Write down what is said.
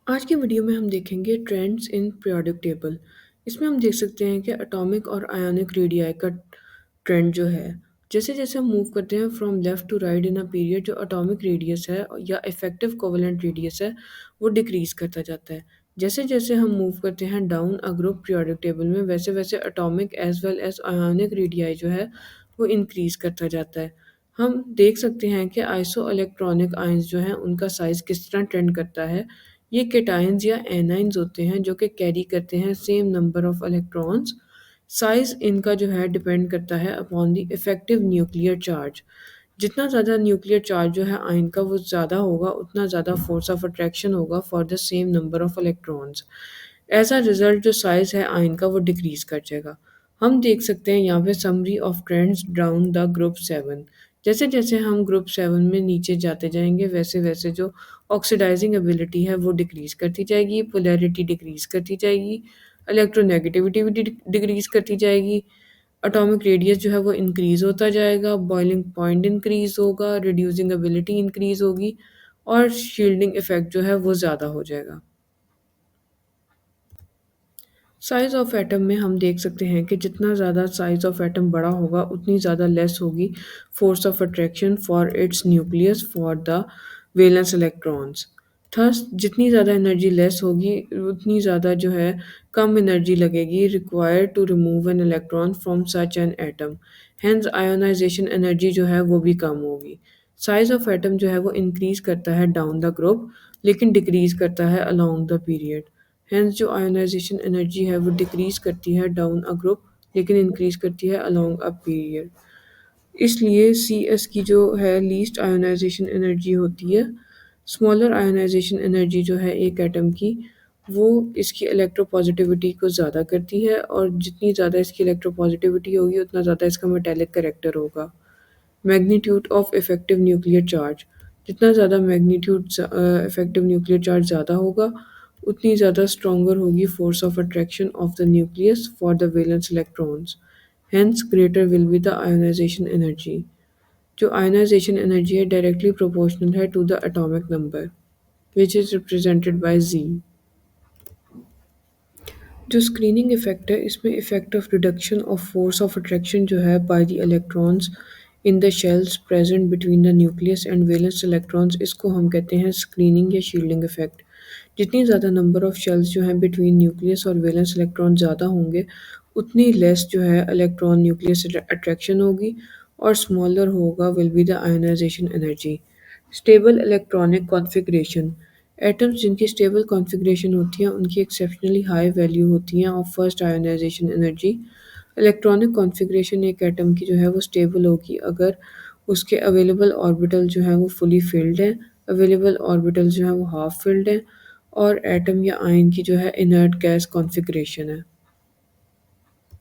आज की वीडियो में हम देखेंगे ट्रेंड्स इन पीरियोडिक टेबल। इसमें हम देख सकते हैं कि एटॉमिक और आयोनिक रेडियाई का ट्रेंड जो है, जैसे जैसे हम मूव करते हैं from left to right in a period, जो एटॉमिक रेडियस है या इफेक्टिव कोवेलेंट रेडियस है वो डिक्रीज करता जाता है। जैसे जैसे हम मूव करते हैं down a group periodic table में, वैसे वैसे atomic as well as ionic radii जो है वो इंक्रीज करता जाता है। हम देख सकते हैं कि आइसो इलेक्ट्रॉनिक आयंस जो हैं उनका साइज किस तरह ट्रेंड करता है। ये केटायंस या एनाइंस होते हैं जो कि कैरी करते हैं same number of electrons. Size इनका जो है डिपेंड करता है upon the effective nuclear charge. जितना ज़्यादा न्यूक्लियर चार्ज जो है आयन का वो ज़्यादा होगा, उतना ज़्यादा फोर्स ऑफ अट्रैक्शन होगा for the same number of electrons. As a result जो साइज है आयन का वो डिक्रीज कर जाएगा। हम देख सकते हैं यहाँ पे summary of trends down the group 7। जैसे जैसे हम ग्रुप 7 में नीचे जाते जाएंगे, वैसे वैसे जो ऑक्सीडाइजिंग एबिलिटी है वो डिक्रीज करती जाएगी, पोलैरिटी डिक्रीज करती जाएगी, इलेक्ट्रोनेगेटिविटी भी डिक्रीज करती जाएगी, एटॉमिक रेडियस जो है वो इंक्रीज होता जाएगा, बॉइलिंग पॉइंट इंक्रीज होगा, रिड्यूसिंग एबिलिटी इंक्रीज होगी और शील्डिंग इफेक्ट जो है वो ज़्यादा हो जाएगा। साइज ऑफ एटम में हम देख सकते हैं कि जितना ज़्यादा साइज ऑफ एटम बड़ा होगा उतनी ज़्यादा लेस होगी force of attraction for its nucleus for the valence electrons. Thus जितनी ज़्यादा एनर्जी लेस होगी उतनी ज़्यादा जो है कम एनर्जी लगेगी required to remove an electron from such an atom. Hence ionisation energy जो है वो भी कम होगी। साइज ऑफ एटम जो है वो इंक्रीज करता है डाउन द ग्रुप, लेकिन डिक्रीज करता है अलोंग द पीरियड। हेंस जो आयोनाइजेशन एनर्जी है वो डिक्रीज करती है डाउन अ ग्रुप, लेकिन इंक्रीज करती है अलोंग अ पीरियड। इसलिए सी एस की जो है लीस्ट आयोनाइजेशन एनर्जी होती है। स्मॉलर आयोनाइजेशन एनर्जी जो है एक एटम की, वो इसकी इलेक्ट्रोपॉजिटिविटी को ज़्यादा करती है, और जितनी ज़्यादा इसकी इलेक्ट्रोपॉजिटिविटी होगी उतना ज़्यादा इसका मेटेलिक करेक्टर होगा। Magnitude of effective nuclear charge, जितना ज़्यादा मैग्नीट्यूड इफेक्टिव न्यूक्लियर चार्ज ज़्यादा होगा उतनी ज़्यादा स्ट्रॉन्गर होगी force of attraction of the nucleus for the valence electrons. Hence greater will be the ionisation energy. जो आयोनाइजेशन एनर्जी है डायरेक्टली प्रोपोर्शनल है to the atomic number which is represented by Z. जो screening effect है इसमें effect of reduction of force of attraction जो है by the electrons in the shells present between the nucleus and valence electrons, इसको हम कहते हैं screening या शील्डिंग इफेक्ट। जितनी ज़्यादा नंबर ऑफ शेल्स जो हैं बिटवीन न्यूक्लियस और वैलेंस इलेक्ट्रॉन ज़्यादा होंगे उतनी लेस जो है इलेक्ट्रॉन न्यूक्लियस से अट्रैक्शन होगी, और स्मॉलर होगा will be the ionisation energy. Stable electronic configuration, atoms जिनकी स्टेबल कॉन्फ़िगरेशन होती है उनकी एक्सेप्शनली हाई वैल्यू होती हैं of first ionisation energy. Electronic configuration एक एटम की जो है वो स्टेबल होगी अगर उसके अवेलेबल ऑर्बिटल जो है वो फुली फिल्ड हैं, अवेलेबल ऑर्बिटल जो है वो हाफ फिल्ड हैं, और एटम या आयन की जो है इनर्ट गैस कॉन्फ़िगरेशन है।